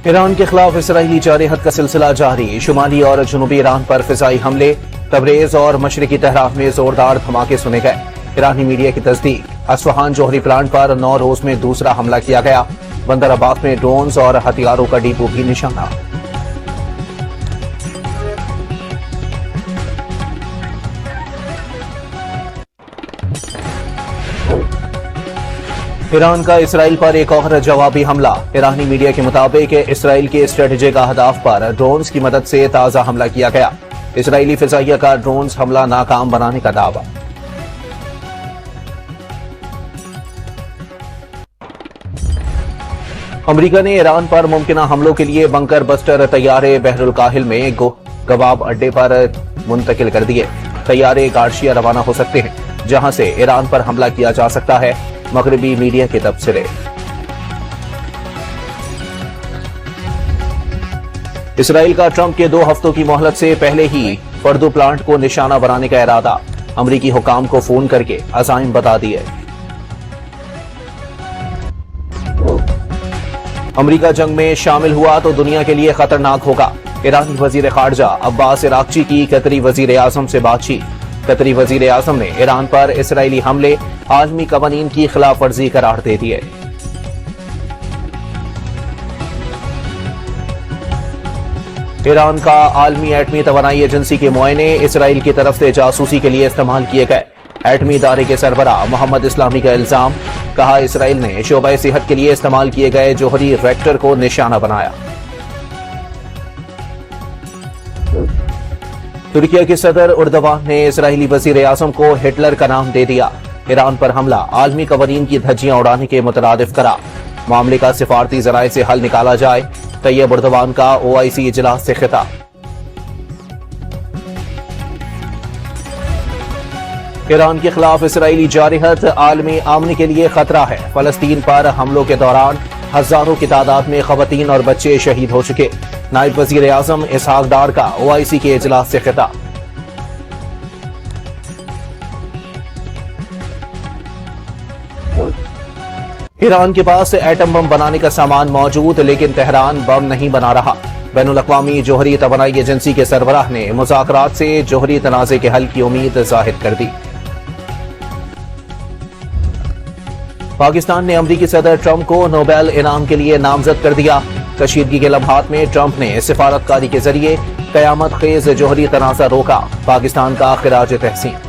ایران کے خلاف اسرائیلی جارحیت کا سلسلہ جاری، شمالی اور جنوبی ایران پر فضائی حملے، تبریز اور مشرقی تہران میں زوردار دھماکے سنے گئے۔ ایرانی میڈیا کی تصدیق، اصفہان جوہری پلانٹ پر 9 روز میں دوسرا حملہ کیا گیا، بندر عباس میں ڈرونز اور ہتھیاروں کا ڈیپو بھی نشانہ۔ ایران کا اسرائیل پر ایک اور جوابی حملہ، ایرانی میڈیا کے مطابق اسرائیل کے اسٹریٹجک اہداف پر ڈرونز کی مدد سے تازہ حملہ کیا گیا، اسرائیلی فضائیہ کا ڈرونز حملہ ناکام بنانے کا دعویٰ۔ امریکہ نے ایران پر ممکنہ حملوں کے لیے بنکر بسٹر طیارے بحر الکاہل میں گواب اڈے پر منتقل کر دیے۔ طیارے گارشیا روانہ ہو سکتے ہیں، جہاں سے ایران پر حملہ کیا جا سکتا ہے، مغربی میڈیا کے تبصرے۔ اسرائیل کا ٹرمپ کے 2 ہفتوں کی مہلت سے پہلے ہی فردو پلانٹ کو نشانہ بنانے کا ارادہ، امریکی حکام کو فون کر کے عزائم بتا دیے۔ امریکہ جنگ میں شامل ہوا تو دنیا کے لیے خطرناک ہوگا، ایرانی وزیر خارجہ عباس عراقچی کی قطری وزیر اعظم سے بات چیت۔ قطری وزیر اعظم نے ایران پر اسرائیلی حملے عالمی قوانین کی خلاف ورزی قرار دے دیے۔ ایران کا عالمی ایٹمی توانائی ایجنسی کے معائنے اسرائیل کی طرف سے جاسوسی کے لیے استعمال کیے گئے، ایٹمی ادارے کے سربراہ محمد اسلامی کا الزام، کہا اسرائیل نے شعبہ صحت کے لیے استعمال کیے گئے جوہری ریکٹر کو نشانہ بنایا۔ ترکیہ کے صدر اردوان نے اسرائیلی وزیر اعظم کو ہٹلر کا نام دے دیا، ایران پر حملہ عالمی قوانین کی دھجیاں اڑانے کے مترادف قرار، معاملے کا سفارتی ذرائع سے حل نکالا جائے، طیب اردوان کا OIC اجلاس سے خطاب۔ ایران کے خلاف اسرائیلی جارحیت عالمی امن کے لیے خطرہ ہے، فلسطین پر حملوں کے دوران ہزاروں کی تعداد میں خواتین اور بچے شہید ہو چکے، نائب وزیر اعظم اسحاق ڈار کا OIC کے اجلاس سے خطاب۔ ایران کے پاس ایٹم بم بنانے کا سامان موجود، لیکن تہران بم نہیں بنا رہا، بین الاقوامی جوہری توانائی ایجنسی کے سربراہ نے مذاکرات سے جوہری تنازع کے حل کی امید ظاہر کر دی۔ پاکستان نے امریکی صدر ٹرمپ کو نوبیل انعام کے لیے نامزد کر دیا، کشیدگی کے لمحات میں ٹرمپ نے سفارتکاری کے ذریعے قیامت خیز جوہری تنازع روکا، پاکستان کا خراج تحسین۔